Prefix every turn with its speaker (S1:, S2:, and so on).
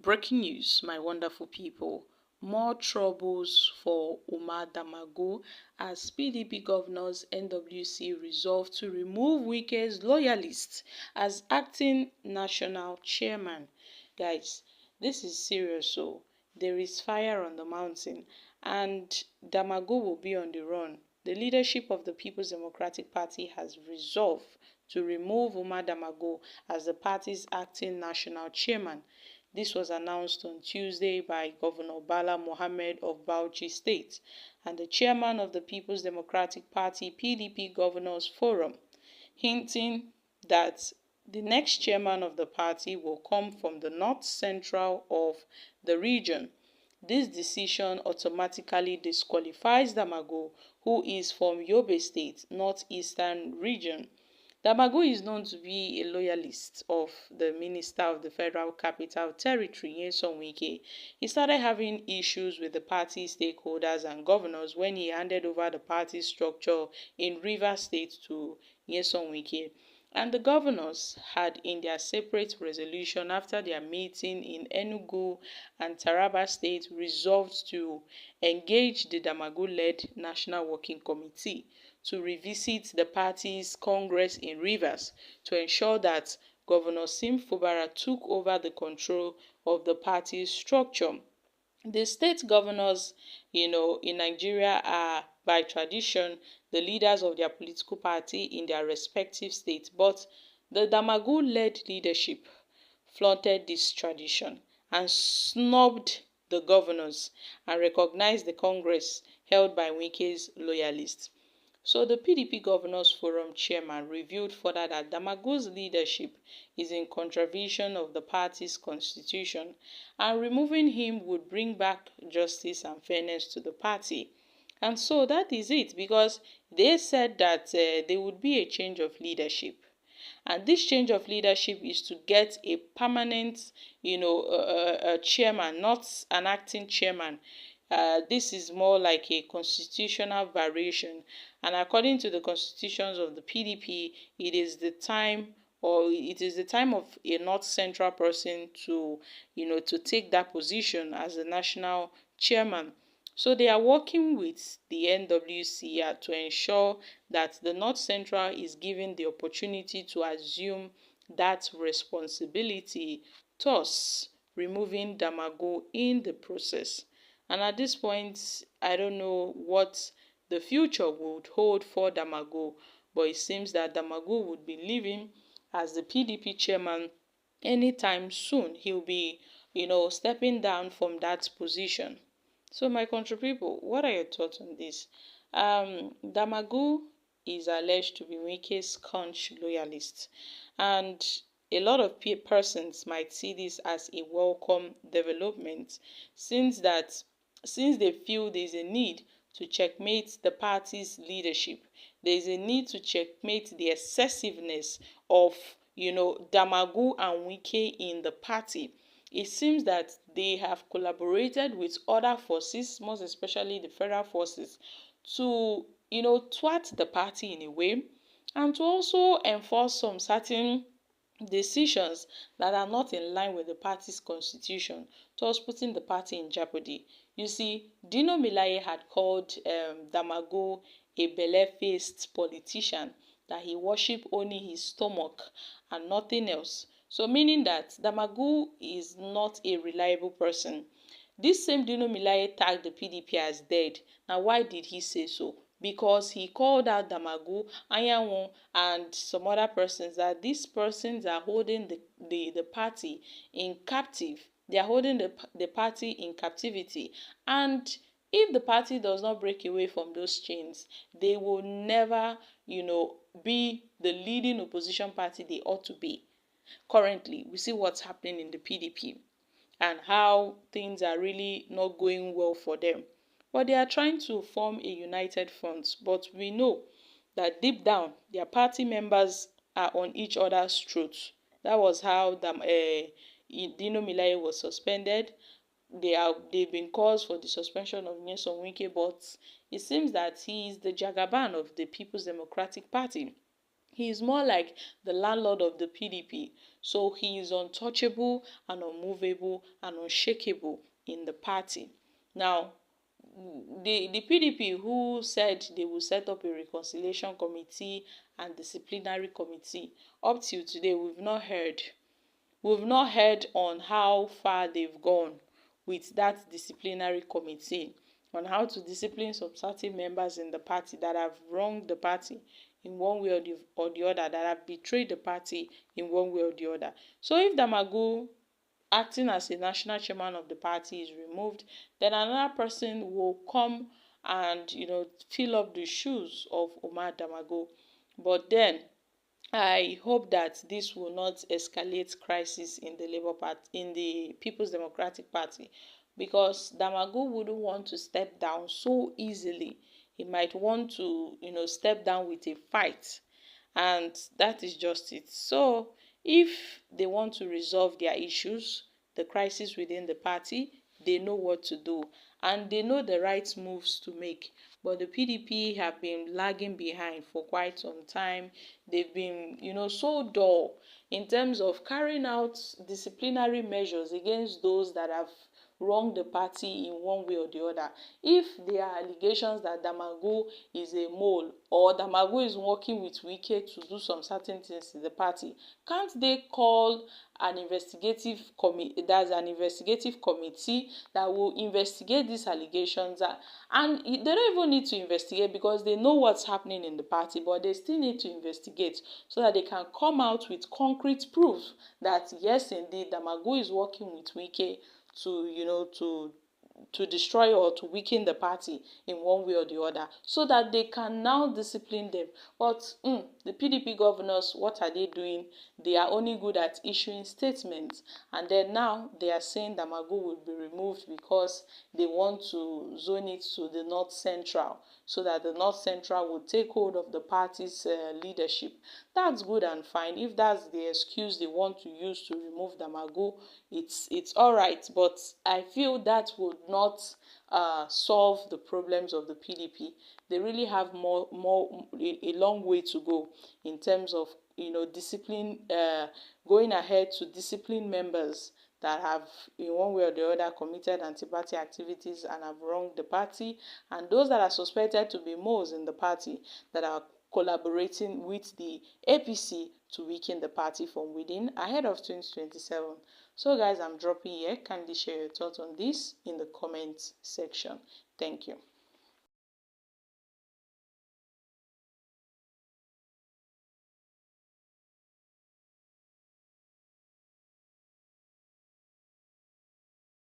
S1: Breaking news, my wonderful people. More troubles for Umar Damagun as PDP governors NWC resolve to remove Wike's Loyalist as acting national chairman. Guys, this is serious. So there is fire on the mountain and Damagun will be on the run. The leadership of the People's Democratic Party has resolved to remove Umar Damagun as the party's acting national chairman. This was announced on Tuesday by Governor Bala Mohammed of Bauchi State and the chairman of the People's Democratic Party PDP Governors Forum, hinting that the next chairman of the party will come from the north central of the region. This decision automatically disqualifies Damagun, who is from Yobe State, northeastern region. Damagun is known to be a loyalist of the Minister of the Federal Capital Territory, Nyesom Wike. He started having issues with the party stakeholders and governors when he handed over the party structure in Rivers State to Nyesom Wike. And the governors had, in their separate resolution after their meeting in Enugu and Taraba State, resolved to engage the Damagun-led National Working Committee to revisit the party's Congress in Rivers to ensure that Governor Sim Fubara took over the control of the party's structure. The state governors, in Nigeria are by tradition the leaders of their political party in their respective states, but the Damagun-led leadership flaunted this tradition and snubbed the governors and recognized the Congress held by Wike's loyalists. So the PDP Governors Forum chairman revealed further that Damagun's leadership is in contravention of the party's constitution and removing him would bring back justice and fairness to the party. And so that is it, because they said that there would be a change of leadership. And this change of leadership is to get a permanent, chairman, not an acting chairman. This is more like a constitutional variation. And according to the constitutions of the PDP, it is the time of a North Central person to, to take that position as the national chairman. So they are working with the NWC to ensure that the North Central is given the opportunity to assume that responsibility, thus removing Damagun in the process. And at this point, I don't know what the future would hold for Damagun, but it seems that Damagun would be leaving as the PDP chairman anytime soon. He'll be, stepping down from that position. So my country people, what are your thoughts on this? Damagun is alleged to be Wike's staunch loyalist, and a lot of persons might see this as a welcome development, since they feel there is a need to checkmate the party's leadership. There is a need to checkmate the excessiveness of, Damagun and Wike in the party. It seems that they have collaborated with other forces, most especially the federal forces, to, thwart the party in a way and to also enforce some certain decisions that are not in line with the party's constitution, thus putting the party in jeopardy. You see, Dino Melaye had called Damagun a belle-faced politician, that he worshipped only his stomach and nothing else. So meaning that Damagun is not a reliable person. This same Dino Melaye tagged the PDP as dead. Now why did he say so? Because he called out Damagun, Anyanwu, and some other persons, that these persons are holding the party in captive. They are holding the party in captivity. And if the party does not break away from those chains, they will never, be the leading opposition party they ought to be. Currently, we see what's happening in the PDP and how things are really not going well for them. But they are trying to form a united front. But we know that deep down, their party members are on each other's throats. That was how Dino Melaye was suspended. They've been called for the suspension of Nyesom Wike, but it seems that he is the Jagaban of the People's Democratic Party. He is more like the landlord of the PDP. So he is untouchable and unmovable and unshakable in the party. Now, the PDP, who said they will set up a reconciliation committee and disciplinary committee, up till today we've not heard. We've not heard on how far they've gone with that disciplinary committee, on how to discipline some certain members in the party that have wronged the party in one way or the other, that have betrayed the party in one way or the other. So if Damagun, acting as a national chairman of the party, is removed, then another person will come and, fill up the shoes of Umar Damagun. But then I hope that this will not escalate crisis in the Labour Party, in the People's Democratic Party, because Damagun wouldn't want to step down so easily. He might want to, step down with a fight, and that is just it. So, if they want to resolve their issues, the crisis within the party, they know what to do and they know the right moves to make. But the PDP have been lagging behind for quite some time. They've been, so dull in terms of carrying out disciplinary measures against those that have wronged the party in one way or the other. If there are allegations that Damagun is a mole, or Damagun is working with Wike to do some certain things in the party, can't they call an investigative committee that will investigate these allegations? And they don't even need to investigate, because they know what's happening in the party, but they still need to investigate so that they can come out with concrete proof that yes, indeed, Damagun is working with Wike to destroy or to weaken the party in one way or the other, so that they can now discipline them. But the PDP governors, what are they doing? They are only good at issuing statements, and then now they are saying Damagun will be removed because they want to zone it to the North Central, so that the North Central will take hold of the party's leadership. That's good and fine. If that's the excuse they want to use to remove Damagun, it's all right. But I feel that would not solve the problems of the PDP. They really have a long way to go in terms of discipline, going ahead to discipline members that have in one way or the other committed anti-party activities and have wronged the party, and those that are suspected to be moles in the party that are collaborating with the APC to weaken the party from within ahead of 2027. So guys, I'm dropping here. Kindly share your thoughts on this in the comments section. Thank you.